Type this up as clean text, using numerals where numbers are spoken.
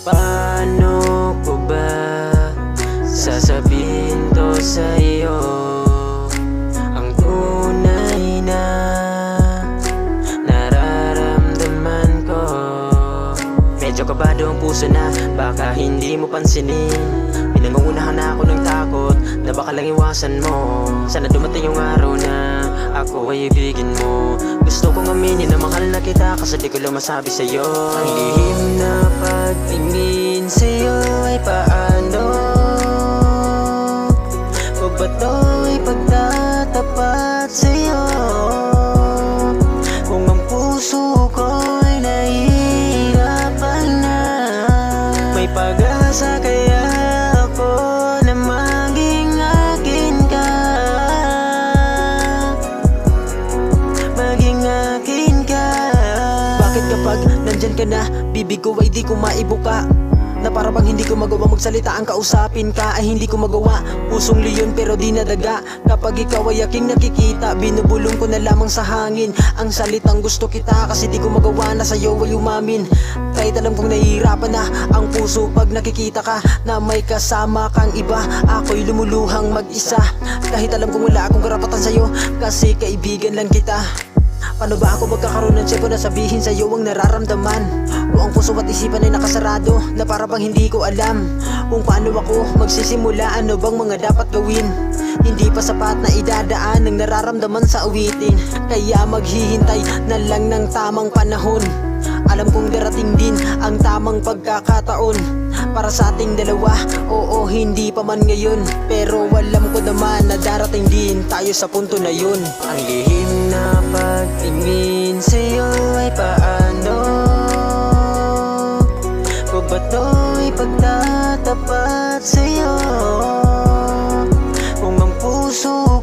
Paano ko ba sasabihin to sa'yo? Ang tunay na nararamdaman ko. Medyo kabado ang puso na baka hindi mo pansinin. Pinangungunahan na ako ng takot na baka lang iwasan mo. Sana dumating yung araw na ako ay ibigin mo. Gusto kong aminin na mahal na kita kasi di ko lang masabi sa'yo. Ang lihim na pagtingin sa'yo ay paano? O ba to'y pagtatapat sa'yo? Kung ang puso ko'y nahihirapan na, may pag-asa kaya ako na maging akin ka. Maging akin ka. Bakit kapag nandyan ka na, bibig ko ay di ko maibuka? Na para bang hindi ko magawa magsalita, ang kausapin ka ay hindi ko magawa. Pusong leon pero di nadaga. Kapag ikaw ay aking nakikita, binubulong ko na lamang sa hangin ang salitang gusto kita, kasi di ko magawa na sa'yo ay umamin. Kahit alam kong nahihirapan na ang puso pag nakikita ka na may kasama kang iba, ako'y lumuluhang mag-isa. Kahit alam kong wala akong karapatan sa'yo, kasi kaibigan lang kita. Paano ba ako magkakaroon ng tiyempo na sabihin sa'yo ang nararamdaman? O ang puso at isipan ay nakasarado na para bang hindi ko alam kung paano ako magsisimula, ano bang mga dapat gawin. Hindi pa sapat na idadaan ng nararamdaman sa awitin, kaya maghihintay na lang ng tamang panahon. Alam kong darating din ang tamang pagkakataon para sa ating dalawa. Oo, hindi pa man ngayon, pero alam ko naman na darating din tayo sa punto na yun. Ang lihim na pagtingin sa'yo ay paano? O ba to'y pagtatapat sa'yo? Kung ang puso